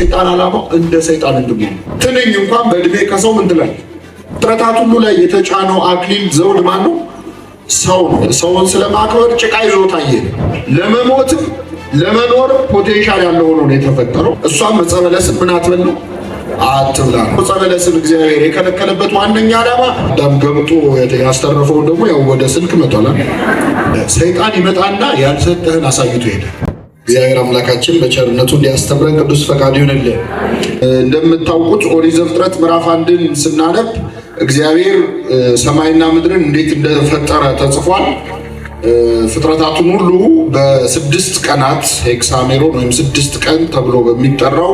የሰይጣን ዓላማ እንደ ሰይጣን እንድንሆን ትንኝ እንኳን በእድሜ ከሰው ምን ትላለች? ፍጥረታት ሁሉ ላይ የተጫነው አክሊል ዘውድ ማን ነው? ሰው ነው። ሰውን ስለማክበር ጭቃ ይዞት አየህ። ለመሞትም ለመኖር ፖቴንሻል ያለው ሆኖ ነው የተፈጠረው። እሷም ዕፀ በለስን ምን አትበል ነው አትብላ ነው። ዕፀ በለስን እግዚአብሔር የከለከለበት ዋነኛ ዓላማ ደም ገምጦ ያስተረፈውን ደግሞ ያው ወደ ስልክ መጥቷል። ሰይጣን ይመጣና ያልሰጠህን አሳይቶ ይሄዳል። እግዚአብሔር አምላካችን በቸርነቱ እንዲያስተምረን ቅዱስ ፈቃዱ ይሁንልን። እንደምታውቁት ኦሪት ዘፍጥረት ምዕራፍ 1ን ስናነብ እግዚአብሔር ሰማይና ምድርን እንዴት እንደፈጠረ ተጽፏል። ፍጥረታቱን ሁሉ በ6 ቀናት ሄክሳሜሮን ወይም 6 ቀን ተብሎ በሚጠራው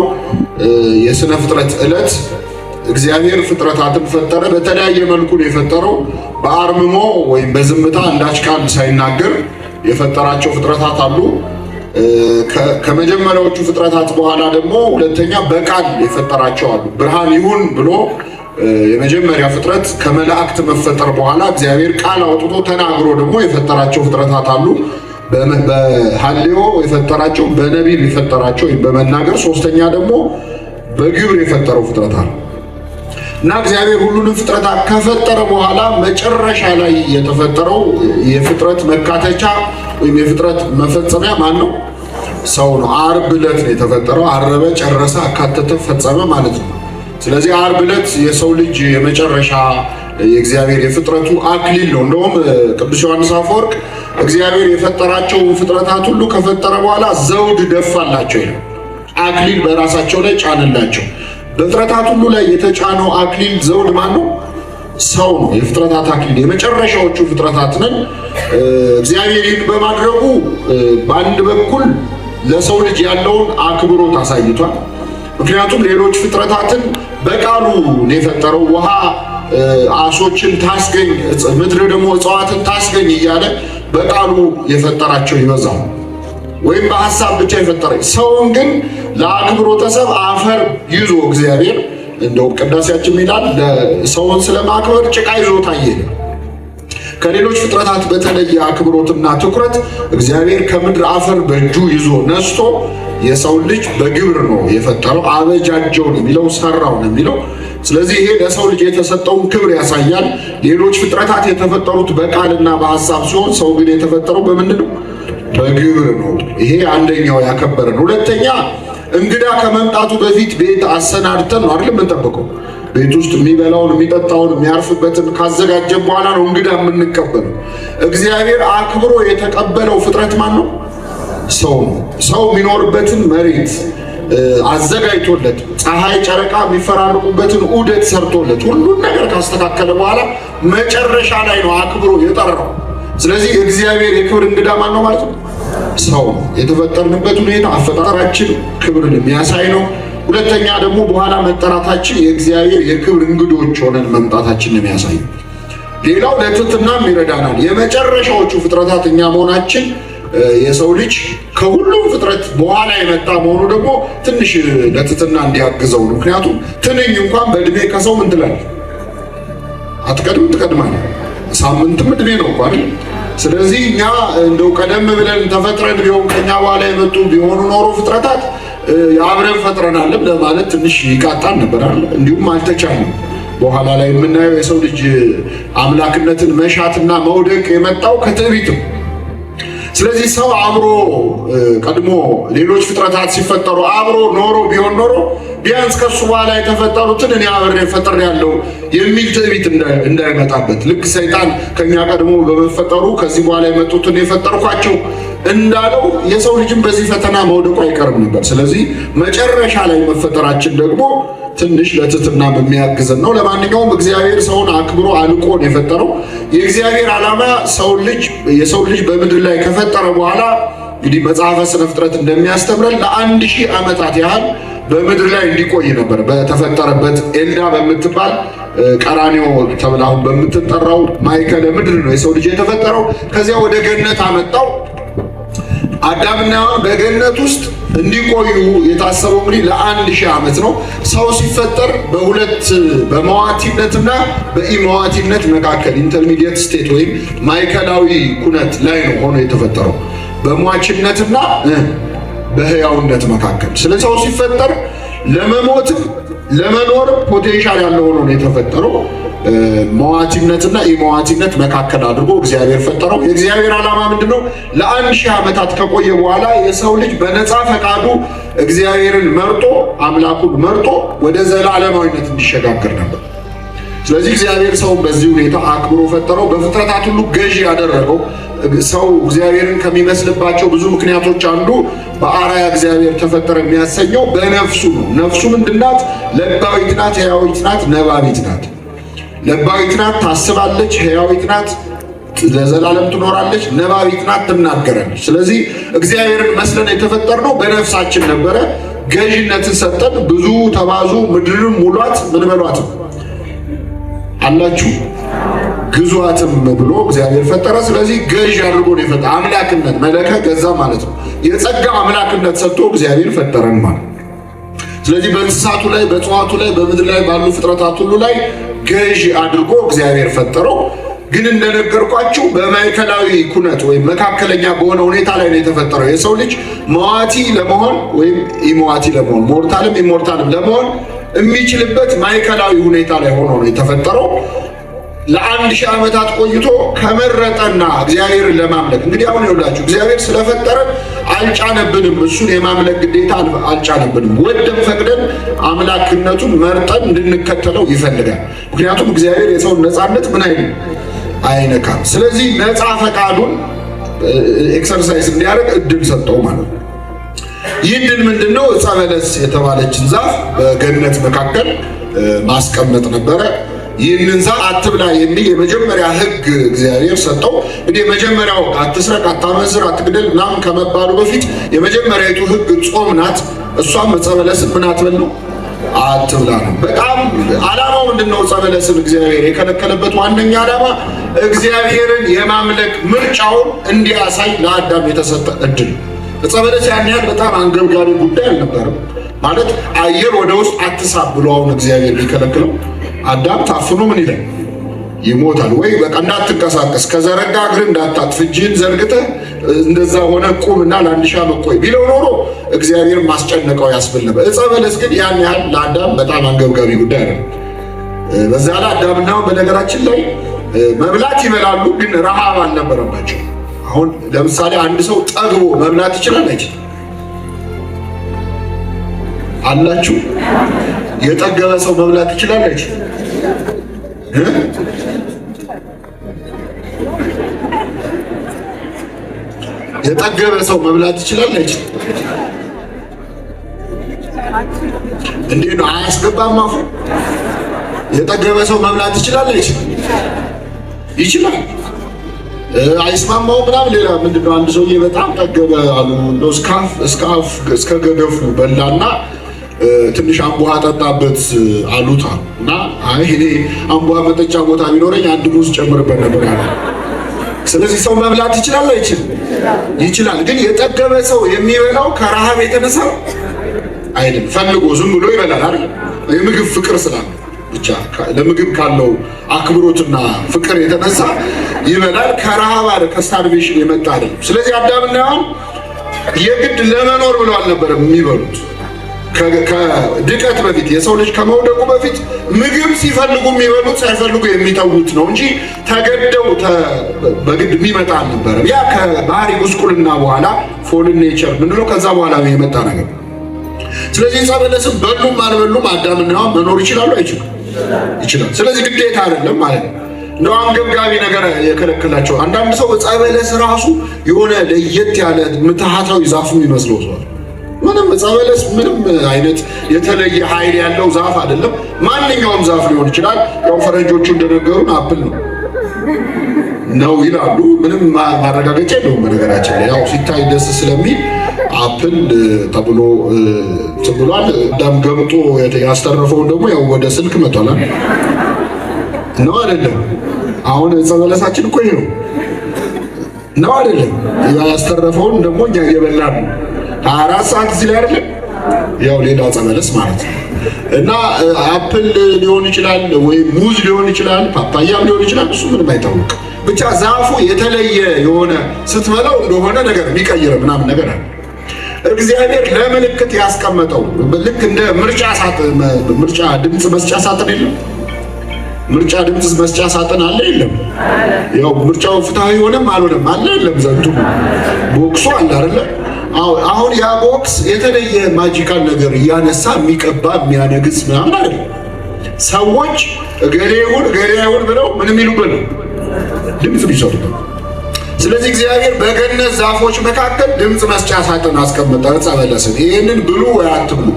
የሥነ ፍጥረት ዕለት እግዚአብሔር ፍጥረታትን ፈጠረ። በተለያየ መልኩ ነው የፈጠረው። በአርምሞ ወይም በዝምታ አንዳች ቃል ሳይናገር የፈጠራቸው ፍጥረታት አሉ። ከመጀመሪያዎቹ ፍጥረታት በኋላ ደግሞ ሁለተኛ በቃል የፈጠራቸው አሉ። ብርሃን ይሁን ብሎ የመጀመሪያ ፍጥረት ከመላእክት መፈጠር በኋላ እግዚአብሔር ቃል አውጥቶ ተናግሮ ደግሞ የፈጠራቸው ፍጥረታት አሉ። በሐልዮ የፈጠራቸው፣ በነቢብ የፈጠራቸው ወይም በመናገር፣ ሶስተኛ ደግሞ በግብር የፈጠረው ፍጥረታት አሉ። እና እግዚአብሔር ሁሉንም ፍጥረታት ከፈጠረ በኋላ መጨረሻ ላይ የተፈጠረው የፍጥረት መካተቻ ወይም የፍጥረት መፈጸሚያ ማን ነው? ሰው ነው። ዓርብ ዕለት ነው የተፈጠረው። አረበ፣ ጨረሰ፣ አካተተ፣ ፈጸመ ማለት ነው። ስለዚህ ዓርብ ዕለት የሰው ልጅ የመጨረሻ የእግዚአብሔር የፍጥረቱ አክሊል ነው። እንደውም ቅዱስ ዮሐንስ አፈወርቅ እግዚአብሔር የፈጠራቸው ፍጥረታት ሁሉ ከፈጠረ በኋላ ዘውድ ደፋላቸው ይላል። አክሊል በራሳቸው ላይ ጫንላቸው። በፍጥረታት ሁሉ ላይ የተጫነው አክሊል ዘውድ ማን ነው? ሰው ነው። የፍጥረታት አክሊል የመጨረሻዎቹ ፍጥረታት ነን። እግዚአብሔር ይህን በማድረጉ በአንድ በኩል ለሰው ልጅ ያለውን አክብሮት አሳይቷል። ምክንያቱም ሌሎች ፍጥረታትን በቃሉ ነው የፈጠረው። ውሃ አሶችን ታስገኝ፣ ምድር ደግሞ እጽዋትን ታስገኝ እያለ በቃሉ የፈጠራቸው ይበዛል። ወይም በሐሳብ ብቻ የፈጠረ ሰውን ግን ለአክብሮተ ሰብ አፈር ይዞ እግዚአብሔር እንደው ቅዳሴያችን ይላል ሰውን ስለማክበር ጭቃ ይዞት አየህ። ከሌሎች ፍጥረታት በተለየ አክብሮትና ትኩረት እግዚአብሔር ከምድር አፈር በእጁ ይዞ ነስቶ የሰው ልጅ በግብር ነው የፈጠረው። አበጃጀው ነው የሚለው፣ ሰራው ነው የሚለው። ስለዚህ ይሄ ለሰው ልጅ የተሰጠውን ክብር ያሳያል። ሌሎች ፍጥረታት የተፈጠሩት በቃልና በሐሳብ ሲሆን ሰው ግን የተፈጠረው በምንድን ነው? በግብር ነው። ይሄ አንደኛው ያከበረን። ሁለተኛ እንግዳ ከመምጣቱ በፊት ቤት አሰናድተን ነው አይደል የምንጠብቀው። ቤት ውስጥ የሚበላውን የሚጠጣውን የሚያርፍበትን ካዘጋጀ በኋላ ነው እንግዳ የምንቀበለው። እግዚአብሔር አክብሮ የተቀበለው ፍጥረት ማን ነው? ሰው ነው። ሰው የሚኖርበትን መሬት አዘጋጅቶለት፣ ፀሐይ ጨረቃ የሚፈራርቁበትን ዑደት ሰርቶለት ሁሉን ነገር ካስተካከለ በኋላ መጨረሻ ላይ ነው አክብሮ የጠራው። ስለዚህ የእግዚአብሔር የክብር እንግዳ ማን ነው ማለት ነው? ሰው ነው። የተፈጠርንበት ሁኔታ አፈጣጠራችን ክብርን የሚያሳይ ነው። ሁለተኛ ደግሞ በኋላ መጠራታችን የእግዚአብሔር የክብር እንግዶች ሆነን መምጣታችን የሚያሳይ ነው። ሌላው ለትሕትናም ይረዳናል። የመጨረሻዎቹ ፍጥረታት እኛ መሆናችን የሰው ልጅ ከሁሉም ፍጥረት በኋላ የመጣ መሆኑ ደግሞ ትንሽ ለትሕትና እንዲያግዘው ነው። ምክንያቱም ትንኝ እንኳን በእድሜ ከሰው ምን ትላለች? አትቀድም? ትቀድማለች። ሳምንትም እድሜ ነው እኮ አይደል? ስለዚህ እኛ እንደው ቀደም ብለን ተፈጥረን ቢሆን ከኛ በኋላ የመጡ ቢሆኑ ኖሮ ፍጥረታት አብረን ፈጥረናልም ለማለት ትንሽ ይቃጣን ነበር አይደል? እንዲሁም አልተቻለም። በኋላ ላይ የምናየው የሰው ልጅ አምላክነትን መሻትና መውደቅ የመጣው ከትዕቢት ነው። ስለዚህ ሰው አብሮ ቀድሞ ሌሎች ፍጥረታት ሲፈጠሩ አብሮ ኖሮ ቢሆን ኖሮ ቢያንስ ከሱ በኋላ የተፈጠሩትን እኔ አብሬ ፈጥሬያለሁ የሚል ትዕቢት እንዳይመጣበት፣ ልክ ሰይጣን ከኛ ቀድሞ በመፈጠሩ ከዚህ በኋላ የመጡትን የፈጠርኳቸው እንዳለው የሰው ልጅም በዚህ ፈተና መውደቁ አይቀርም ነበር። ስለዚህ መጨረሻ ላይ መፈጠራችን ደግሞ ትንሽ ለትሕትና በሚያግዘን ነው። ለማንኛውም እግዚአብሔር ሰውን አክብሮ አልቆ ነው የፈጠረው። የእግዚአብሔር ዓላማ የሰው ልጅ በምድር ላይ ከፈጠረ በኋላ እንግዲህ መጽሐፈ ስነ ፍጥረት እንደሚያስተምረን ለ1000 ዓመታት ያህል በምድር ላይ እንዲቆይ ነበር። በተፈጠረበት ኤልዳ በምትባል ቀራኒዮ ተብላ አሁን በምትጠራው ማዕከለ ምድር ነው የሰው ልጅ የተፈጠረው። ከዚያ ወደ ገነት አመጣው። አዳምና ሔዋን በገነት ውስጥ እንዲቆዩ የታሰበው እንግዲህ ለ1000 ዓመት ነው። ሰው ሲፈጠር በሁለት በመዋቲነትና በኢመዋቲነት መካከል ኢንተርሚዲየት ስቴት ወይም ማዕከላዊ ኩነት ላይ ነው ሆኖ የተፈጠረው፣ በሟችነትና በሕያውነት መካከል። ስለዚህ ሰው ሲፈጠር ለመሞትም ለመኖር ፖቴንሻል ያለው ሆኖ ነው የተፈጠረው። መዋቲነትና ኢመዋቲነት መካከል አድርጎ እግዚአብሔር ፈጠረው። የእግዚአብሔር ዓላማ ምንድነው? ለ1000 ዓመታት ከቆየ በኋላ የሰው ልጅ በነፃ ፈቃዱ እግዚአብሔርን መርጦ አምላኩን መርጦ ወደ ዘላለማዊነት እንዲሸጋገር ነበር። ስለዚህ እግዚአብሔር ሰውን በዚህ ሁኔታ አክብሮ ፈጠረው። በፍጥረታት ሁሉ ገዢ ያደረገው ሰው እግዚአብሔርን ከሚመስልባቸው ብዙ ምክንያቶች አንዱ በአርአያ እግዚአብሔር ተፈጠረ የሚያሰኘው በነፍሱ ነው። ነፍሱ ምንድናት? ለባዊት ናት፣ ሕያዊት ናት፣ ነባቢት ናት። ለባዊት ናት፣ ታስባለች፣ ሕያዊት ናት፣ ለዘላለም ትኖራለች፣ ነባቢት ናት፣ ትናገራለች። ስለዚህ እግዚአብሔርን መስለን የተፈጠርነው በነፍሳችን ነበረ። ገዥነትን ሰጠን። ብዙ ተባዙ፣ ምድርንም ሙሏት፣ ምን በሏትም አላችሁ ግዟትም ብሎ እግዚአብሔር ፈጠረ። ስለዚህ ገዥ አድርጎ ነው የፈጠረ። አምላክነት መለከ ገዛ ማለት ነው። የጸጋ አምላክነት ሰጥቶ እግዚአብሔር ፈጠረን ማለት። ስለዚህ በእንስሳቱ ላይ፣ በእጽዋቱ ላይ፣ በምድር ላይ ባሉ ፍጥረታት ሁሉ ላይ ገዥ አድርጎ እግዚአብሔር ፈጠረው። ግን እንደነገርኳችሁ በማዕከላዊ ኩነት ወይም መካከለኛ በሆነ ሁኔታ ላይ ነው የተፈጠረው። የሰው ልጅ መዋቲ ለመሆን ወይም ኢመዋቲ ለመሆን ሞርታልም ኢሞርታልም ለመሆን የሚችልበት ማዕከላዊ ሁኔታ ላይ ሆኖ ነው የተፈጠረው። ለ1000 ዓመታት ቆይቶ ከመረጠና እግዚአብሔርን ለማምለክ እንግዲህ አሁን ይኸውላችሁ እግዚአብሔር ስለፈጠረን አልጫነብንም። እሱን የማምለክ ግዴታ አልጫነብንም። ወደን ፈቅደን አምላክነቱን መርጠን እንድንከተለው ይፈልጋል። ምክንያቱም እግዚአብሔር የሰውን ነፃነት ምን አይነካም። ስለዚህ ነፃ ፈቃዱን ኤክሰርሳይዝ እንዲያደርግ እድል ሰጠው ማለት ነው። ይህ እድል ምንድነው? ዕፀ በለስ የተባለችን ዛፍ በገነት መካከል ማስቀመጥ ነበረ። ይህንን ዛፍ አትብላ የሚል የመጀመሪያ ሕግ እግዚአብሔር ሰጠው። እንግዲህ የመጀመሪያው አትስረቅ፣ አታመንዝር፣ አትግደል ምናምን ከመባሉ በፊት የመጀመሪያዊቱ ሕግ ጾም ናት። እሷም ዕፀ በለስን ምን አትበል ነው? አትብላ ነው። በጣም ዓላማው ምንድነው? ዕፀ በለስን እግዚአብሔር የከለከለበት ዋነኛ ዓላማ እግዚአብሔርን የማምለክ ምርጫውን እንዲያሳይ ለአዳም የተሰጠ እድል። ዕፀ በለስ ያን ያህል በጣም አንገብጋቢ ጉዳይ አልነበረም። ማለት አየር ወደ ውስጥ አትሳብ ብሎ አሁን እግዚአብሔር ሊከለክለው አዳም ታፍኖ ምን ይላል? ይሞታል። ወይ በቃ እንዳትንቀሳቀስ፣ ከዘረጋ እግር እንዳታጥፍ፣ እጅህን ዘርግተህ እንደዛ ሆነ ቁምና ለ1000 ዓመት ቆይ ቢለው ኖሮ እግዚአብሔር ማስጨነቀው ያስብል ነበር። ዕፀ በለስ ግን ያን ያህል ለአዳም በጣም አንገብጋቢ ጉዳይ ነው። በዛ ላይ አዳምና በነገራችን ላይ መብላት ይበላሉ፣ ግን ረሃብ አልነበረባቸው። አሁን ለምሳሌ አንድ ሰው ጠግቦ መብላት ይችላል አይችልም? አላችሁ? የጠገበ ሰው መብላት ይችላል አይችልም? የጠገበ ሰው መብላት ይችላል አይችልም? እንዴት ነው? አያስገባም አፉ? የጠገበ ሰው መብላት ይችላል አይችልም? ይችላል። አይስማማው ምናምን ሌላ ምንድነው? አንድ ሰውዬ በጣም ጠገበ አሉ። እንደው እስከ ገደፉ በላና ትንሽ አምቧ ጠጣበት አሉታ እና አይ እኔ አምቧ መጠጫ ቦታ ቢኖረኝ አንድ ሙዝ ጨምርበት ነበር አለ። ስለዚህ ሰው መብላት ይችላል አይችልም? ይችላል። ግን የጠገበ ሰው የሚበላው ከረሃብ የተነሳ አይደለም፣ ፈልጎ ዝም ብሎ ይበላል አይደል? የምግብ ፍቅር ስላለ ብቻ ለምግብ ካለው አክብሮትና ፍቅር የተነሳ ይበላል። ከረሃብ ከስታርቬሽን የመጣ አይደለም። ስለዚህ አዳምና ሔዋን የግድ ለመኖር ብለው አልነበረም የሚበሉት። ከድቀት በፊት የሰው ልጅ ከመውደቁ በፊት ምግብ ሲፈልጉ የሚበሉት ሳይፈልጉ የሚተዉት ነው እንጂ ተገደው በግድ የሚመጣ አልነበረም። ያ ከባህሪ ጉስቁልና በኋላ ፎልን ኔቸር ምንድነው ከዛ በኋላ የመጣ ነገር። ስለዚህ ዕፀ በለስም በሉም አልበሉም አዳምና ሔዋን መኖር ይችላሉ አይችሉም? ይችላል። ስለዚህ ግዴታ አይደለም ማለት ነው። እንደው አንገብጋቢ ነገር የከለከላቸው አንዳንድ ሰው ዕፀ በለስ ራሱ የሆነ ለየት ያለ ምትሃታዊ ዛፍ የሚመስለው ሰው ምንም ዕፀ በለስ ምንም አይነት የተለየ ኃይል ያለው ዛፍ አይደለም። ማንኛውም ዛፍ ሊሆን ይችላል። ያው ፈረንጆቹ እንደነገሩን አፕል ነው ይላሉ። ምንም ማረጋገጫ የለውም። በነገራችን ላይ ያው ሲታይ ደስ ስለሚል አፕል ተብሎ ተብሏል። ዳም ገምጦ ያስተረፈውን ደግሞ ያው ወደ ስልክ መጥቷል ነው አይደለም? አሁን ዕፀ በለሳችን እኮ ይሄ ነው አይደለም? ያስተረፈውን ደግሞ እኛ እየበላን ነው 24 ሰዓት እዚህ ላይ አይደለም? ያው ሌላ ዕፀ በለስ ማለት ነው። እና አፕል ሊሆን ይችላል ወይ ሙዝ ሊሆን ይችላል፣ ፓፓያም ሊሆን ይችላል። እሱ ምንም አይታወቅም። ብቻ ዛፉ የተለየ የሆነ ስትበላው እንደሆነ ነገር የሚቀይር ምናምን ነገር አለ። እግዚአብሔር ለምልክት ያስቀመጠው ልክ እንደ ምርጫ ድምጽ መስጫ ሳጥን የለም። ምርጫ ድምጽ መስጫ ሳጥን አለ የለም? ያው ምርጫው ፍትሃዊ ሆነም አልሆነም አለ የለም? ዘንቱ ቦክሱ አለ አይደለ? አሁን ያ ቦክስ የተለየ ማጂካል ነገር እያነሳ የሚቀባ የሚያነግስ ምናምን አይደለም። ሰዎች እገሌ ይሁን ብለው ምን የሚሉበት ነው? ድምጽ ቢሰጡበት። ስለዚህ እግዚአብሔር በገነት ዛፎች መካከል ድምጽ መስጫ ሳጥን አስቀመጠ። ዕፀ በለስን ይህንን ብሉ ወይ አትብሉ።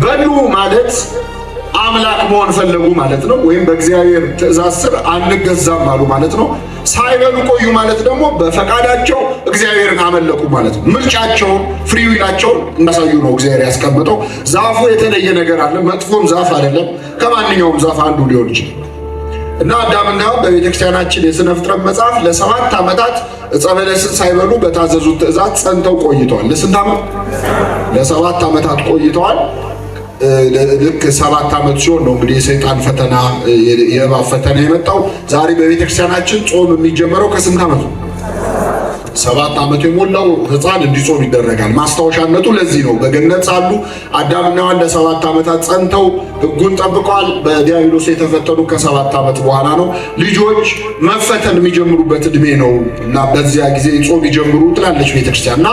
በሉ ማለት አምላክ መሆን ፈለጉ ማለት ነው። ወይም በእግዚአብሔር ትእዛዝ ስር አንገዛም አሉ ማለት ነው። ሳይበሉ ቆዩ ማለት ደግሞ በፈቃዳቸው እግዚአብሔርን አመለኩ ማለት ነው። ምርጫቸውን ፍሪ ዊላቸውን እንዳሳዩ ነው እግዚአብሔር ያስቀመጠው። ዛፉ የተለየ ነገር አለ። መጥፎም ዛፍ አይደለም። ከማንኛውም ዛፍ አንዱ ሊሆን ይችላል። እና አዳምና ሔዋን በቤተክርስቲያናችን የሥነ ፍጥረት መጽሐፍ ለ7 ዓመታት ዕፀ በለስን ሳይበሉ በታዘዙት ትእዛዝ ጸንተው ቆይተዋል። ለስንት ዓመት? ለ7 ዓመታት ቆይተዋል። ልክ 7 ዓመት ሲሆን ነው እንግዲህ የሰይጣን ፈተና የእባብ ፈተና የመጣው። ዛሬ በቤተክርስቲያናችን ጾም የሚጀመረው ከስንት ዓመት ነው? 7 ዓመት የሞላው ሕፃን እንዲጾም ይደረጋል። ማስታወሻነቱ ለዚህ ነው። በገነት ሳሉ አዳምና ሔዋን ለ7 ዓመታት ጸንተው ሕጉን ጠብቀዋል። በዲያብሎስ የተፈተኑ ከ7 ዓመት በኋላ ነው። ልጆች መፈተን የሚጀምሩበት እድሜ ነው እና በዚያ ጊዜ ጾም ይጀምሩ ትላለች ቤተክርስቲያን። እና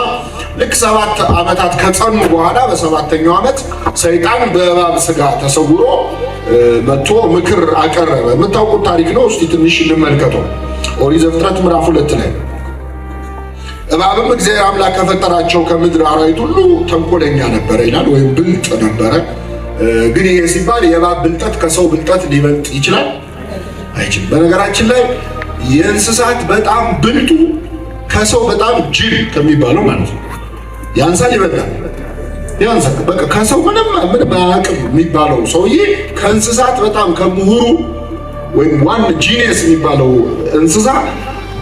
ልክ 7 ዓመታት ከጸኑ በኋላ በ7ኛው ዓመት ሰይጣን በእባብ ስጋ ተሰውሮ መጥቶ ምክር አቀረበ። የምታውቁት ታሪክ ነው። እስቲ ትንሽ እንመልከተው። ኦሪት ዘፍጥረት ምዕራፍ 2 ላይ እባብም እግዚአብሔር አምላክ ከፈጠራቸው ከምድር አራዊት ሁሉ ተንኮለኛ ነበረ ይላል፣ ወይም ብልጥ ነበረ። ግን ይሄ ሲባል የእባብ ብልጠት ከሰው ብልጠት ሊበልጥ ይችላል? አይችልም። በነገራችን ላይ የእንስሳት በጣም ብልጡ ከሰው በጣም ጅል ከሚባለው ማለት ነው። ያንሳል ይበልጣል? ያንሳል። በቃ ከሰው ምንም አያውቅም የሚባለው ሰውዬ ከእንስሳት በጣም ከምሁሩ ወይም ዋን ጂኒየስ የሚባለው እንስሳ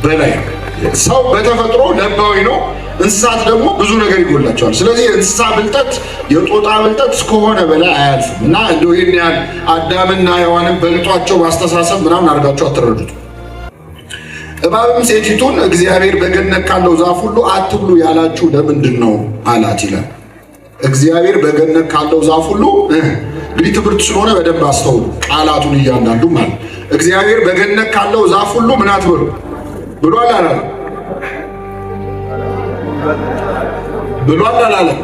በላይ ነው። ሰው በተፈጥሮ ለባዊ ነው። እንስሳት ደግሞ ብዙ ነገር ይጎላቸዋል። ስለዚህ የእንስሳ ብልጠት የጦጣ ብልጠት እስከሆነ በላይ አያልፍም። እና እንደው ይህን ያህል አዳምና ሔዋንን በልጧቸው ማስተሳሰብ ምናምን አድርጋቸው አትረዱት። እባብም ሴቲቱን እግዚአብሔር በገነት ካለው ዛፍ ሁሉ አትብሉ ያላችሁ ለምንድን ነው አላት ይላል። እግዚአብሔር በገነት ካለው ዛፍ ሁሉ እንግዲህ ትምህርት ስለሆነ በደንብ አስተውሉ ቃላቱን እያንዳንዱ ማለት እግዚአብሔር በገነት ካለው ዛፍ ሁሉ ምን አትበሉ ብሏል አላለም? ብሏል አላለም?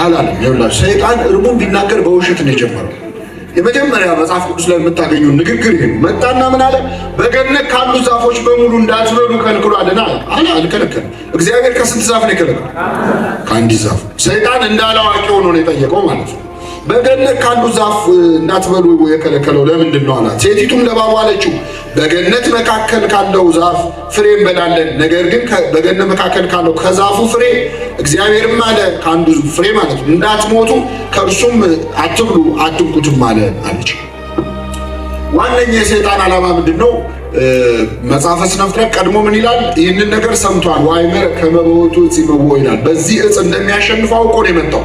አላለም። ይኸውላችሁ ሰይጣን እርሙን ቢናገር በውሸት ነው የጀመረው። የመጀመሪያ መጽሐፍ ቅዱስ ላይ የምታገኘው ንግግር ይሄ ነው። መጣና ምን አለ? በገነት ካሉ ዛፎች በሙሉ እንዳትበሉ ከልክሏልና አለ። አልከለከለም። እግዚአብሔር ከስንት ዛፍ ነው የከለከለው? ከአንዲት ዛፍ። ሰይጣን እንዳላዋቂ ሆኖ ነው የጠየቀው ማለት ነው። በገነት ካሉ ዛፍ እንዳትበሉ የከለከለው ለምንድን ነው አላት። ሴቲቱም ለእባቡ አለችው በገነት መካከል ካለው ዛፍ ፍሬ እንበላለን፣ ነገር ግን በገነት መካከል ካለው ከዛፉ ፍሬ እግዚአብሔርም አለ ከአንዱ ፍሬ ማለት ነው እንዳትሞቱ ከእርሱም አትብሉ አትንኩትም አለ አለች። ዋነኛ የሰይጣን ዓላማ ምንድን ነው? መጽሐፈ ስነ ፍጥረት ቀድሞ ምን ይላል? ይህንን ነገር ሰምቷል። ዋይመር ከመበወቱ ሲመወ ይላል። በዚህ ዕፅ እንደሚያሸንፈው አውቆ ነው የመጣው።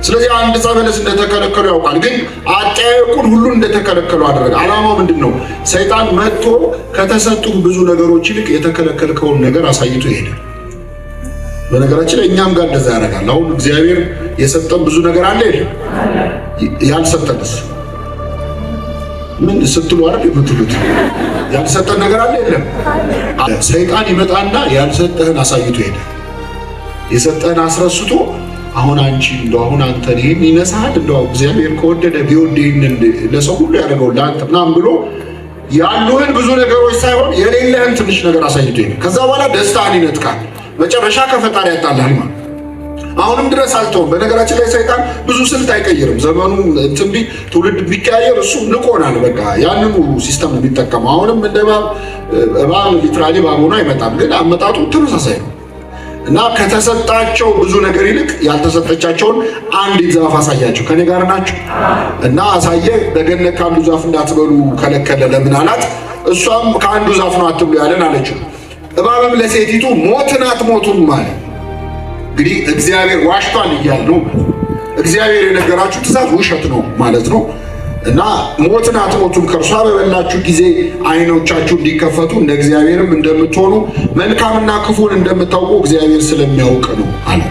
ስለዚህ አንድ ዕፀ በለስ እንደተከለከሉ ያውቃል። ግን አጠያየቁን ሁሉ እንደተከለከሉ አደረገ። ዓላማው ምንድን ነው? ሰይጣን መጥቶ ከተሰጡ ብዙ ነገሮች ይልቅ የተከለከልከውን ነገር አሳይቶ ይሄዳል። በነገራችን ላይ እኛም ጋር እንደዛ ያደርጋል። አሁን እግዚአብሔር የሰጠን ብዙ ነገር አለ የለም? ያልሰጠንስ ምን ስትሉ አይደል የምትሉት? ያልሰጠን ነገር አለ የለም? ሰይጣን ይመጣና ያልሰጠህን አሳይቶ ይሄዳል። የሰጠህን አስረስቶ አሁን አንቺ እንደው አሁን አንተን ይሄን ይነሳል እንደው እግዚአብሔር ከወደደ ቢወድ ይሄን ለሰው ሁሉ ያደርገው ለአንተ ምናምን ብሎ ያሉህን ብዙ ነገሮች ሳይሆን የሌለህን ትንሽ ነገር አሳይቶ ይሄዳል። ከዛ በኋላ ደስታን ይነጥቃል። መጨረሻ ከፈጣሪ ያጣላል ማለት አሁንም ድረስ አልተውም። በነገራችን ላይ ሰይጣን ብዙ ስልት አይቀይርም። ዘመኑ እንትን ትውልድ ቢቀያየር እሱ ንቆናል። በቃ ያንኑ ሲስተም ነው የሚጠቀመው። አሁንም እንደ እባብ ሊትራሊ እባብ ሆኖ አይመጣም፣ ግን አመጣጡ ተመሳሳይ ነው። እና ከተሰጣቸው ብዙ ነገር ይልቅ ያልተሰጠቻቸውን አንዲት ዛፍ አሳያቸው። ከኔ ጋር ናቸው? እና አሳየ። በገነት ካሉ ዛፍ እንዳትበሉ ከለከለ። ለምን አላት? እሷም ከአንዱ ዛፍ ነው አትብሉ ያለን አለችው። እባብም ለሴቲቱ ሞትን አትሞቱም ማለት እንግዲህ እግዚአብሔር ዋሽቷል እያለ ነው። እግዚአብሔር የነገራችሁ ትእዛዝ ውሸት ነው ማለት ነው። እና ሞትን አትሞቱም፣ ከእርሷ በበላችሁ ጊዜ ዓይኖቻችሁ እንዲከፈቱ እንደ እግዚአብሔርም እንደምትሆኑ መልካምና ክፉን እንደምታውቁ እግዚአብሔር ስለሚያውቅ ነው አለ።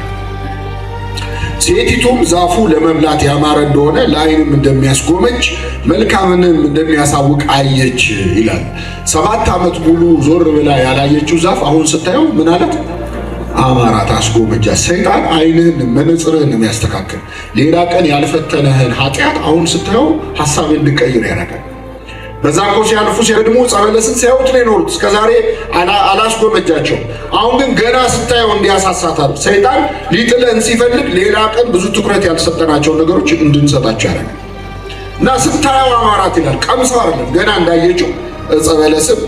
ሴቲቱም ዛፉ ለመብላት ያማረ እንደሆነ ለዓይንም እንደሚያስጎመጅ መልካምንም እንደሚያሳውቅ አየች ይላል። 7 ዓመት ሙሉ ዞር ብላ ያላየችው ዛፍ አሁን ስታየው ምን አላት? አማራት፣ አስጎመጃት። ሰይጣን ዓይንህን መነጽርህን የሚያስተካክል ሌላ ቀን ያልፈተነህን ኃጢአት አሁን ስታየው ሐሳብ እንድቀይር ያደርጋል። በዛ እኮ ሲያልፉ ሲያድሙ ጸበለስን ሲያዩት ነው የኖሩት። እስከዛሬ አላስጎመጃቸው። አሁን ግን ገና ስታየው እንዲያሳሳታል። ሰይጣን ሊጥለን ሲፈልግ ሌላ ቀን ብዙ ትኩረት ያልሰጠናቸውን ነገሮች እንድንሰጣቸው ያደርጋል። እና ስታየው አማራት ይላል። ቀምሰው አይደለም ገና እንዳየችው ጸበለስን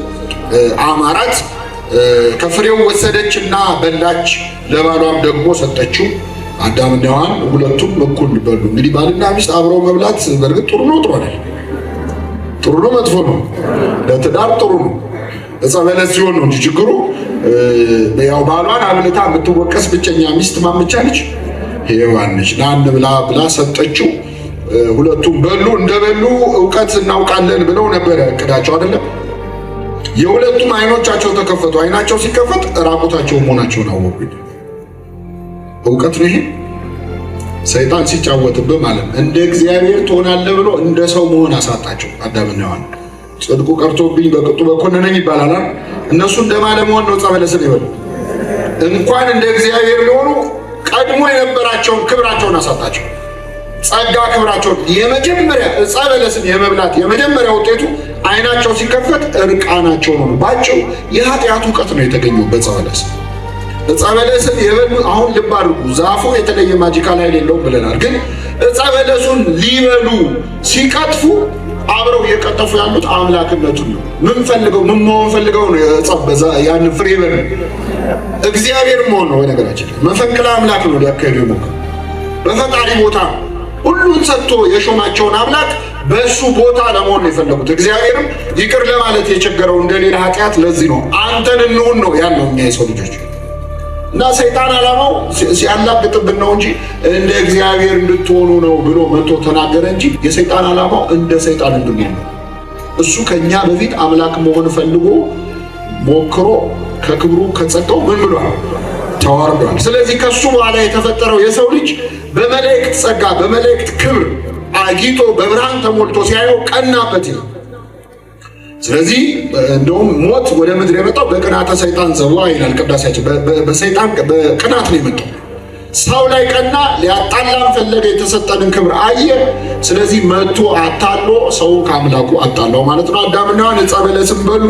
አማራት። ከፍሬው ወሰደችና በላች፣ ለባሏም ደግሞ ሰጠችው። አዳምና ሔዋን ሁለቱም እኩል በሉ። እንግዲህ ባልና ሚስት አብረው መብላት በእርግጥ ጥሩ ነው፣ ጥሩ አይደል? ጥሩ ነው መጥፎ ነው? ለትዳር ጥሩ ነው። ዕፀ በለስ ሲሆን ነው እንጂ ችግሩ። ያው ባሏን አብልታ የምትወቀስ ብቸኛ ሚስት ማመቻ ነች፣ ሔዋን ነች። ላን ብላ ሰጠችው። ሁለቱም በሉ። እንደበሉ እውቀት እናውቃለን ብለው ነበረ እቅዳቸው አይደለም። የሁለቱም አይኖቻቸው ተከፈቱ። አይናቸው ሲከፈት ራቁታቸው መሆናቸውን አወቁ። እውቀት ነው ይሄ። ሰይጣን ሲጫወትብህ ማለት እንደ እግዚአብሔር ትሆናለህ ብሎ እንደ ሰው መሆን አሳጣቸው አዳምና ሔዋን። ጽድቁ ቀርቶብኝ በቅጡ በኮነነኝ ይባላል። እነሱ እንደማለመሆን ነው ዕፀ በለስን ይበሉ። እንኳን እንደ እግዚአብሔር ሊሆኑ ቀድሞ የነበራቸውን ክብራቸውን አሳጣቸው። ጸጋ ክብራቸውን የመጀመሪያ ዕፀ በለስን የመብላት የመጀመሪያ ውጤቱ አይናቸው ሲከፈት እርቃናቸው ነው። ባጭሩ የኃጢአት እውቀት ነው የተገኘው በዕፀ በለስ። ዕፀ በለስን የበሉ አሁን ልብ አድርጉ፣ ዛፉ የተለየ ማጂካል ኃይል የለውም ብለናል። ግን ዕፀ በለሱን ሊበሉ ሲቀጥፉ አብረው እየቀጠፉ ያሉት አምላክነቱን ነው። ምን መሆን ፈልገው ነው? ያንን ፍሬ በሉ እግዚአብሔር መሆን ነው። በነገራችን መፈንቅለ አምላክ ነው ሊያካሄዱ የሞከሩ። በፈጣሪ ቦታ ሁሉን ሰጥቶ የሾማቸውን አምላክ በእሱ ቦታ ለመሆን ነው የፈለጉት። እግዚአብሔርም ይቅር ለማለት የቸገረው እንደሌላ ኃጢአት ለዚህ ነው። አንተን እንሁን ነው ያለው እኛ የሰው ልጆች። እና ሰይጣን ዓላማው ሲያላግጥብን ነው እንጂ እንደ እግዚአብሔር እንድትሆኑ ነው ብሎ መጥቶ ተናገረ እንጂ የሰይጣን ዓላማው እንደ ሰይጣን እንድንሆን ነው። እሱ ከኛ በፊት አምላክ መሆን ፈልጎ ሞክሮ ከክብሩ ከጸጋው ምን ብሏል? ተዋርዷል። ስለዚህ ከሱ በኋላ የተፈጠረው የሰው ልጅ በመላእክት ጸጋ በመላእክት ክብር አጊጦ በብርሃን ተሞልቶ ሲያየው ቀናበት ይላል። ስለዚህ እንደውም ሞት ወደ ምድር የመጣው በቅናተ ሰይጣን ዘዋ ይላል ቅዳሴያችን። በሰይጣን በቅናት ነው የመጣው። ሰው ላይ ቀና፣ ሊያጣላን ፈለገ፣ የተሰጠንን ክብር አየ። ስለዚህ መጥቶ አታሎ ሰው ከአምላኩ አጣላው ማለት ነው። አዳምና ሔዋን ዕፀ በለስን በሉ።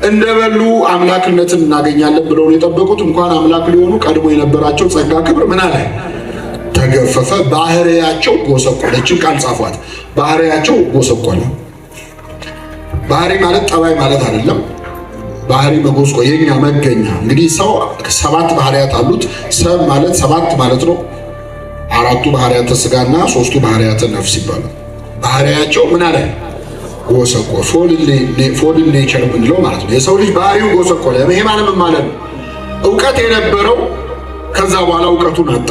እንደበሉ አምላክነትን እናገኛለን ብለው የጠበቁት እንኳን አምላክ ሊሆኑ ቀድሞ የነበራቸው ጸጋ ክብር ምን አለ? ተገፈፈ። ባህሪያቸው ጎሰቆለችን ቃል ጻፏት። ባህሪያቸው ጎሰቆለ። ባህሪ ማለት ጠባይ ማለት አይደለም። ባህሪ መጎስቆ የኛ መገኛ። እንግዲህ ሰው 7 ባህሪያት አሉት። ሰብ ማለት 7 ማለት ነው። 4ቱ ባህሪያተ ስጋና 3ቱ ባህሪያተ ነፍስ ይባላል። ባህሪያቸው ምን አለ? ጎሰቆ። ፎል ኔቸር ምንለው ማለት ነው። የሰው ልጅ ባህሪው ጎሰቆለ። ይሄ ማለት ምን ማለት ነው? እውቀት የነበረው ከዛ በኋላ እውቀቱን አጣ።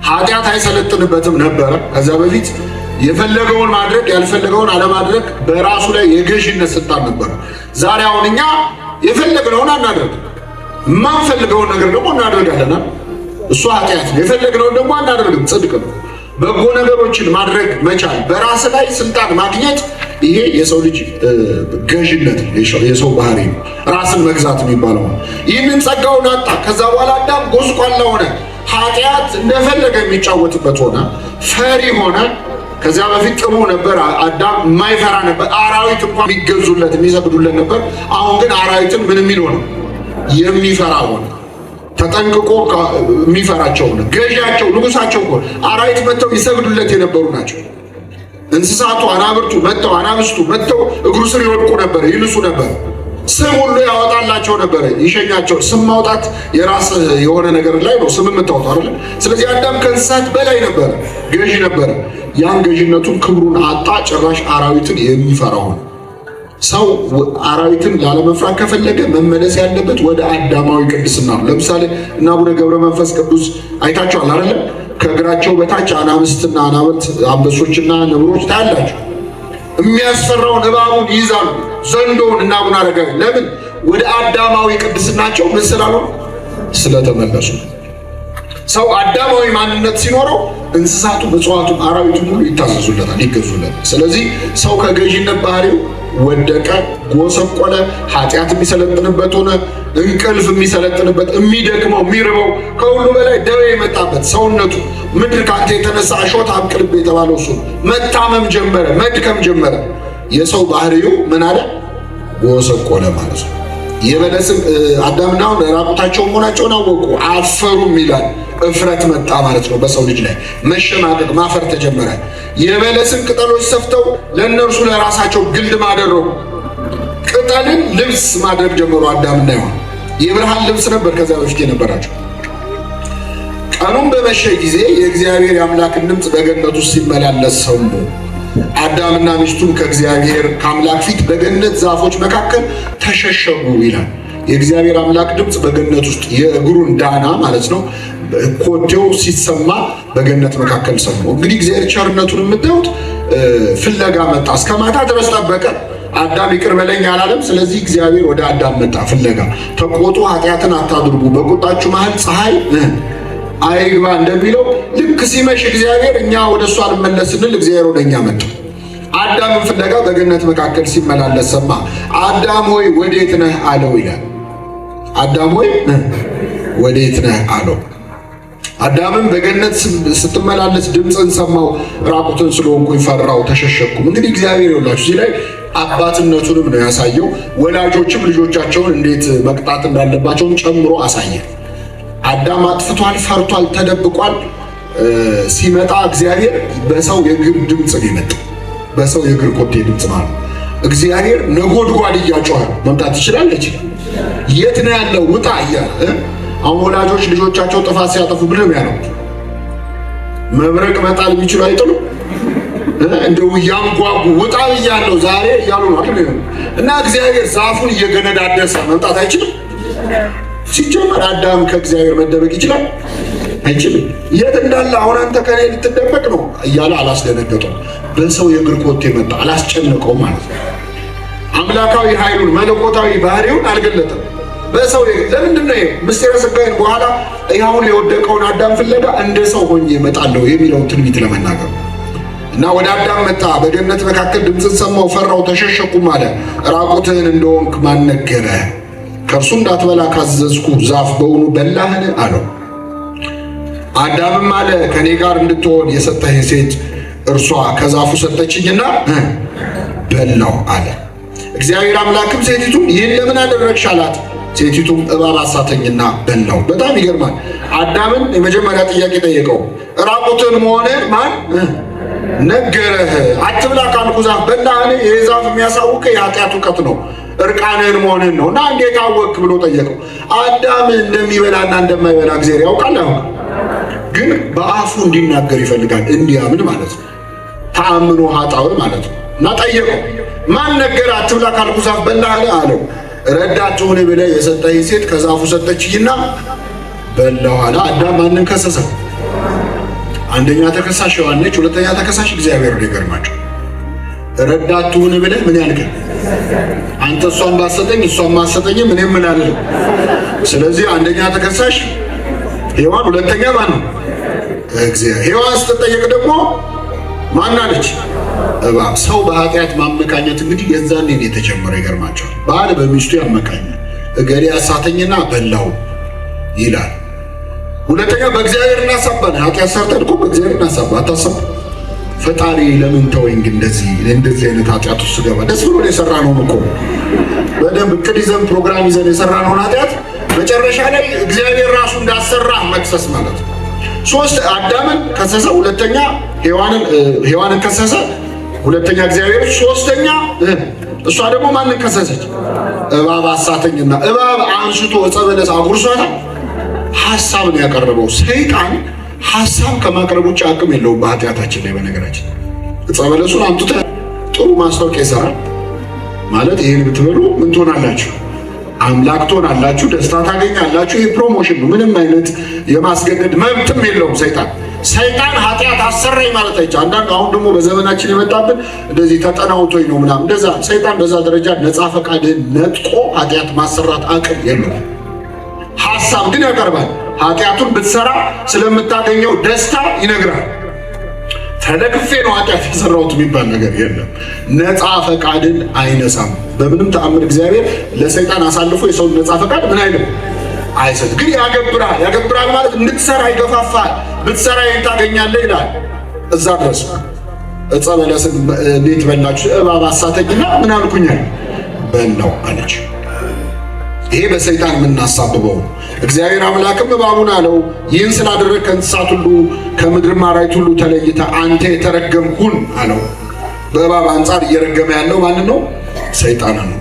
ኃጢአት አይሰለጥንበትም ነበረ ከዛ በፊት የፈለገውን ማድረግ ያልፈለገውን አለማድረግ በራሱ ላይ የገዥነት ስልጣን ነበር። ዛሬ አሁን እኛ የፈለግነውን አናደርግ፣ የማንፈልገውን ነገር ደግሞ እናደርጋለን። እሱ ኃጢአት ነው። የፈለግነውን ደግሞ አናደርግም፣ ጽድቅ ነው። በጎ ነገሮችን ማድረግ መቻል፣ በራስ ላይ ስልጣን ማግኘት፣ ይሄ የሰው ልጅ ገዥነት የሰው ባህሪ ነው። ራስን መግዛት የሚባለው ይህንን ጸጋውን አጣ። ከዛ በኋላ አዳም ጎስቋላ ሆነ። ኃጢአት እንደፈለገ የሚጫወትበት ሆነ። ፈሪ ሆነ። ከዚያ በፊት ጥሩ ነበር። አዳም የማይፈራ ነበር። አራዊት እንኳን የሚገዙለት የሚሰግዱለት ነበር። አሁን ግን አራዊትን ምን የሚል ሆነ? የሚፈራ ሆነ። ተጠንቅቆ የሚፈራቸው ሆነ። ገዢያቸው ንጉሳቸው ሆነ። አራዊት መጥተው ይሰግዱለት የነበሩ ናቸው። እንስሳቱ አናብስቱ መጥተው እግሩ ስር ይወድቁ ነበር፣ ይልሱ ነበር። ስም ሁሉ ያወጣላቸው ነበር፣ ይሸኛቸው። ስም ማውጣት የራስ የሆነ ነገር ላይ ነው ስም የምታወጣው አይደል? ስለዚህ አዳም ከእንስሳት በላይ ነበር፣ ገዢ ነበር። ያን ገዢነቱን ክብሩን አጣ። ጭራሽ አራዊትን የሚፈራ ሆነ። ሰው አራዊትን ላለመፍራት ከፈለገ መመለስ ያለበት ወደ አዳማዊ ቅድስና ነው። ለምሳሌ እና አቡነ ገብረ መንፈስ ቅዱስ አይታችኋል አይደል? ከእግራቸው በታች አናብስትና አናብርት አንበሶችና ነብሮች ታያላችሁ። የሚያስፈራውን እባቡን ይይዛሉ፣ ዘንዶውን እና አቡነ አረጋዊ። ለምን? ወደ አዳማዊ ቅድስናቸው ምን ስላልሆኑ? ስለተመለሱ። ሰው አዳማዊ ማንነት ሲኖረው እንስሳቱ፣ እጽዋቱ፣ አራዊቱ ሁሉ ይታዘዙለታል፣ ይገዙለታል። ስለዚህ ሰው ከገዢነት ባህሪው ወደቀ፣ ጎሰቆለ፣ ኃጢአት የሚሰለጥንበት ሆነ፣ እንቅልፍ የሚሰለጥንበት፣ የሚደክመው፣ የሚርበው፣ ከሁሉ በላይ ደዌ የመጣበት ሰውነቱ ምድር ካንተ የተነሳ እሾህ ታብቅልብ የተባለው እሱ መታመም ጀመረ፣ መድከም ጀመረ። የሰው ባህሪው ምን አለ? ጎሰቆለ ማለት ነው። የበለስም አዳምና ሔዋን ራቁታቸው መሆናቸውን አወቁ፣ አፈሩም ይላል። እፍረት መጣ ማለት ነው። በሰው ልጅ ላይ መሸማቀቅ፣ ማፈር ተጀመረ። የበለስን ቅጠሎች ሰፍተው ለእነርሱ ለራሳቸው ግልድም አደረጉ። ቅጠልን ልብስ ማድረግ ጀመሩ። አዳምና ሔዋን የብርሃን ልብስ ነበር ከዚያ በፊት የነበራቸው። ቀኑን በመሸ ጊዜ የእግዚአብሔር የአምላክን ድምፅ በገነት ውስጥ ሲመላለስ ሰሙ። አዳምና ሚስቱም ከእግዚአብሔር ከአምላክ ፊት በገነት ዛፎች መካከል ተሸሸጉ ይላል። የእግዚአብሔር አምላክ ድምፅ በገነት ውስጥ የእግሩን ዳና ማለት ነው ኮቴው ሲሰማ በገነት መካከል ሰሙ። እንግዲህ እግዚአብሔር ቸርነቱን የምታዩት ፍለጋ መጣ። እስከ ማታ ድረስ ጠበቀ። አዳም ይቅር በለኝ አላለም። ስለዚህ እግዚአብሔር ወደ አዳም መጣ ፍለጋ። ተቆጡ፣ ኃጢአትን አታድርጉ፣ በቁጣችሁ መሃል ፀሐይ አይግባ እንደሚለው ልክ ሲመሽ እግዚአብሔር እኛ ወደ እሱ አልመለስ ስንል እግዚአብሔር ወደ እኛ መጣ። አዳምን ፍለጋ በገነት መካከል ሲመላለስ ሰማ። አዳም ሆይ ወዴት ነህ አለው ይላል። አዳም ሆይ ወዴት ነህ አለው። አዳምን በገነት ስትመላለስ ድምፅን ሰማው፣ ራቁትን ስለሆንኩኝ ፈራው፣ ተሸሸኩም። እንግዲህ እግዚአብሔር ይውላችሁ እዚህ ላይ አባትነቱንም ነው ያሳየው። ወላጆችም ልጆቻቸውን እንዴት መቅጣት እንዳለባቸውን ጨምሮ አሳየ። አዳም አጥፍቷል፣ ፈርቷል፣ ተደብቋል። ሲመጣ እግዚአብሔር በሰው የእግር ድምፅ ነው የመጣው። በሰው የእግር ኮቴ ድምፅ ማለት እግዚአብሔር ነጎድጓድ እያጮኸ መምጣት ይችላል አይችልም? የት ነው ያለው? ውጣ እያለ አሁን ወላጆች ልጆቻቸው ጥፋት ሲያጠፉ ብለው ያለው መብረቅ መጣል ቢችሉ አይጥሉ እንደው ያንጓጉ ውጣ እያለው ዛሬ እያሉ ነው አይደል? እና እግዚአብሔር ዛፉን እየገነዳደሰ መምጣት አይችልም? ሲጀመር አዳም ከእግዚአብሔር መደበቅ ይችላል አይችልም? የት እንዳለ አሁን አንተ ከኔ ልትደበቅ ነው እያለ አላስደነገጠው። በሰው የእግር ኮቴ መጣ፣ አላስጨነቀውም ማለት ነው። አምላካዊ ኃይሉን መለኮታዊ ባህሪውን አልገለጠም። በሰው ለምንድን ነው ምስጢረ ሥጋዌን በኋላ ይኸውን የወደቀውን አዳም ፍለጋ እንደ ሰው ሆኜ እመጣለሁ የሚለውን ትንቢት ለመናገር እና ወደ አዳም መጣ። በገነት መካከል ድምፅን ሰማው፣ ፈራው፣ ተሸሸኩም አለ። ራቁትህን እንደሆንክ ማን ነገረህ? ከእርሱ እንዳትበላ ካዘዝኩ ዛፍ በውኑ በላህን አለው። አዳምም አለ ከኔ ጋር እንድትሆን የሰጠህ ሴት እርሷ ከዛፉ ሰጠችኝና በላው አለ። እግዚአብሔር አምላክም ሴቲቱን ይህን ለምን አደረግሽ አላት። ሴቲቱም እባብ አሳተኝና በላው። በጣም ይገርማል። አዳምን የመጀመሪያ ጥያቄ ጠየቀው። ራቁትን መሆንህን ማን ነገረህ? አትብላ ካልኩ ዛፍ በላህን? ይህ ዛፍ የሚያሳውቅ የኃጢአት እውቀት ነው፣ እርቃንህን መሆንህን ነው እና እንዴት አወቅህ ብሎ ጠየቀው። አዳም እንደሚበላና እንደማይበላ እግዚአብሔር ያውቃል። አሁን ግን በአፉ እንዲናገር ይፈልጋል፣ እንዲያምን ማለት ነው። ተአምኖ ኃጣውእ ማለት ነው። እና ጠየቀው ማን ነገረ አትብላ ካልኩ ዛፍ በላህ አለው። ረዳት ትሁን ብለህ የሰጠኝ ሴት ከዛፉ ሰጠችኝና በላሁ አለ። አዳም ማንን ከሰሰ? አንደኛ ተከሳሽ ሔዋን ነች፣ ሁለተኛ ተከሳሽ እግዚአብሔር ነው። ይገርማቸው። ረዳት ትሁን ብለህ ምን ያልከኝ አንተ እሷን ባሰጠኝ እሷን ማሰጠኝ ምንም ምን አለ። ስለዚህ አንደኛ ተከሳሽ ሔዋን፣ ሁለተኛ ማን ነው? እግዚአብሔር። ሔዋን ስትጠየቅ ደግሞ ማን አለች? እባብ። ሰው በኃጢአት ማመካኘት እንግዲህ የዛኔ ነው የተጀመረው። ይገርማቸዋል። ባል በሚስቱ ያመካኛል። እገሌ አሳተኝና በላው ይላል። ሁለተኛ በእግዚአብሔር እናሳባን። ኃጢአት ሰርተን እኮ በእግዚአብሔር እናሳባ። አታሰብ ፈጣሪ ለምን ተወኝ እንደዚህ አይነት ኃጢአት ውስጥ ገባ? ደስ ብሎ የሰራነውን እኮ በደንብ እቅድ ይዘን ፕሮግራም ይዘን የሰራነውን ኃጢአት መጨረሻ ላይ እግዚአብሔር ራሱ እንዳሰራ መክሰስ ማለት ነው። ሶስት አዳምን ከሰሰ፣ ሁለተኛ ሔዋንን ከሰሰ፣ ሁለተኛ እግዚአብሔር፣ ሶስተኛ እሷ ደግሞ ማንን ከሰሰች? እባብ አሳተኝና። እባብ አንስቶ ዕፀ በለስ አጉርሷታል። ሐሳብ ነው ያቀረበው። ሰይጣን ሐሳብ ከማቅረብ ውጭ አቅም የለውም በኃጢአታችን ላይ። በነገራችን ዕፀ በለሱን አምጥተህ ጥሩ ማስታወቂያ ይሰራል ማለት ይህን ብትበሉ ምን ትሆናላችሁ? አምላክ ትሆናላችሁ፣ ደስታ ታገኛላችሁ። ይህ ፕሮሞሽን ነው። ምንም አይነት የማስገደድ መብትም የለውም ሰይጣን ኃጢአት አሰራኝ ማለት አይቻል። አንዳንድ አሁን ደግሞ በዘመናችን የመጣብን እንደዚህ ተጠናውቶኝ ነው ምናምን እንደዛ። ሰይጣን በዛ ደረጃ ነፃ ፈቃድህን ነጥቆ ኃጢአት ማሰራት አቅም የለውም። ሐሳብ ግን ያቀርባል። ኃጢአቱን ብትሰራ ስለምታገኘው ደስታ ይነግራል። ተለክፌ ነው ኃጢአት የሰራሁት የሚባል ነገር የለም። ነፃ ፈቃድን አይነሳም። በምንም ተአምር እግዚአብሔር ለሰይጣን አሳልፎ የሰውን ነፃ ፈቃድ ምን አይልም አይሰጥ። ግን ያገብራል። ያገብራል ማለት እንድትሰራ ይገፋፋል። ብትሰራ ይህን ታገኛለህ ይላል። እዛ ድረስ ዕፀ በለስን እንዴት በላችሁ? እባብ አሳተኝና ምን አልኩኛል በላው አለች። ይሄ በሰይጣን የምናሳብበው። እግዚአብሔር አምላክም እባቡን አለው ይህን ስላደረግ ከእንስሳት ሁሉ ከምድር አራዊት ሁሉ ተለይተ አንተ የተረገምክ ሁን አለው። በእባብ አንጻር እየረገመ ያለው ማንን ነው? ሰይጣንን ነው።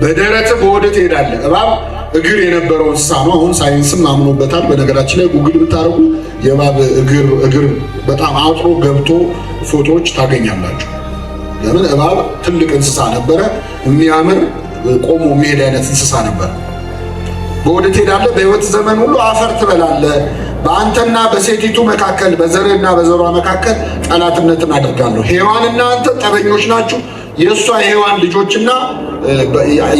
በደረትህ በሆድህ ትሄዳለህ። እባብ እግር የነበረው እንስሳ ነው። አሁን ሳይንስም አምኖበታል። በነገራችን ላይ ጉግል ብታደርጉ የእባብ እግር በጣም አጥሮ ገብቶ ፎቶዎች ታገኛላችሁ። ለምን? እባብ ትልቅ እንስሳ ነበረ። የሚያምር ቆሞ የሚሄድ አይነት እንስሳ ነበር። በሆድህ ትሄዳለህ፣ በሕይወት ዘመን ሁሉ አፈር ትበላለህ። በአንተና በሴቲቱ መካከል በዘርህና በዘሯ መካከል ጠላትነትን አደርጋለሁ። ሔዋንና አንተ ጠበኞች ናችሁ። የእሷ የሔዋን ልጆችና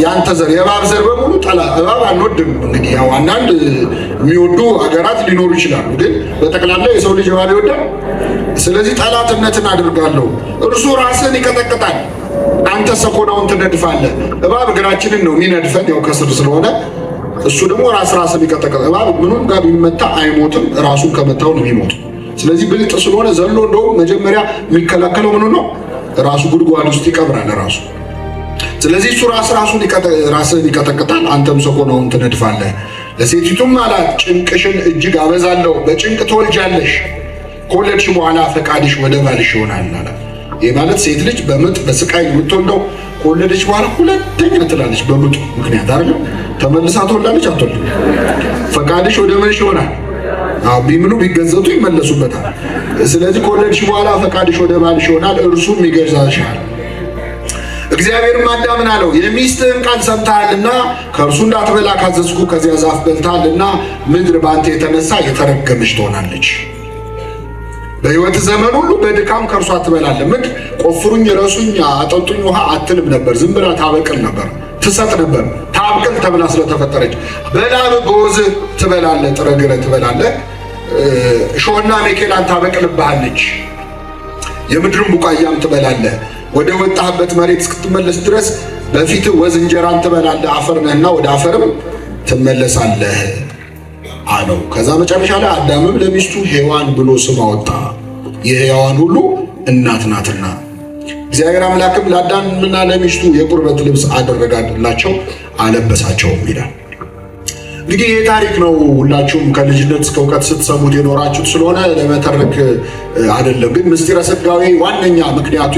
የአንተ ዘር የእባብ ዘር በሙሉ ጠላት። እባብ አንወድም። እንግዲህ ያው አንዳንድ የሚወዱ ሀገራት ሊኖሩ ይችላሉ፣ ግን በጠቅላላ የሰው ልጅ እባብ ይወዳል። ስለዚህ ጠላትነትን አደርጋለሁ። እርሱ ራስህን ይቀጠቅጣል፣ አንተ ሰኮናውን ትነድፋለህ። እባብ እግራችንን ነው የሚነድፈን፣ ያው ከስር ስለሆነ። እሱ ደግሞ ራስን ይቀጠቅጣል። እባብ ምኑም ጋር ቢመታ አይሞትም፣ ራሱን ከመታው ነው የሚሞት። ስለዚህ ብልጥ ስለሆነ ዘሎ እንደውም መጀመሪያ የሚከላከለው ምኑ ነው? ራሱ ጉድጓድ ውስጥ ይቀብራል ራሱ። ስለዚህ እሱ ራስህን ይቀጠቅጣል፣ አንተም ሰኮናውን ትነድፋለህ። ለሴቲቱም አላት ጭንቅሽን እጅግ አበዛለሁ፣ በጭንቅ ትወልጃለሽ፣ ከወለድሽ በኋላ ፈቃድሽ ወደ ባልሽ ይሆናል አላት። ይህ ማለት ሴት ልጅ በምጥ በስቃይ የምትወልደው ከወለደች በኋላ ሁለተኛ ትላለች። በምጡ ምክንያት አይደለም ተመልሳ ትወልዳለች። አትወልድም። ፈቃድሽ ወደ ምንሽ ይሆናል? ቢምሉ ቢገዘቱ ይመለሱበታል። ስለዚህ ከወለድሽ በኋላ ፈቃድሽ ወደ ባልሽ ይሆናል፣ እርሱም ይገዛሻል። እግዚአብሔርም አዳምን አለው የሚስትህን ቃል ሰምተሃልና ከእርሱ እንዳትበላ ካዘዝኩ ከዚያ ዛፍ በልተሃልና ምድር በአንተ የተነሳ የተረገመች ትሆናለች። በሕይወት ዘመን ሁሉ በድካም ከእርሷ ትበላለህ። ምድር ቆፍሩኝ፣ ረሱኝ፣ አጠጡኝ ውሃ አትልም ነበር። ዝም ብላ ታበቅል ነበር፣ ትሰጥ ነበር። ታብቅል ተብላ ስለተፈጠረች በላብ በወዝህ ትበላለህ፣ ጥረ ግረ ትበላለህ። እሾህና አሜኬላን ታበቅልብሃለች። የምድርን ቡቃያም ትበላለህ። ወደ ወጣህበት መሬት እስክትመለስ ድረስ በፊትህ ወዝ እንጀራን ትበላለህ። አፈር ነህና ወደ አፈርም ትመለሳለህ አለው። ከዛ መጨረሻ ላይ አዳምም ለሚስቱ ሔዋን ብሎ ስም አወጣ፣ የሕያዋን ሁሉ እናት ናትና። እግዚአብሔር አምላክም ለአዳምና ለሚስቱ የቁርበት ልብስ አደረጋላቸው፣ አለበሳቸውም ይላል። እንግዲህ ይህ ታሪክ ነው። ሁላችሁም ከልጅነት እስከ እውቀት ስትሰሙት የኖራችሁት ስለሆነ ለመተረክ አይደለም። ግን ምስጢረ ሥጋዌ ዋነኛ ምክንያቱ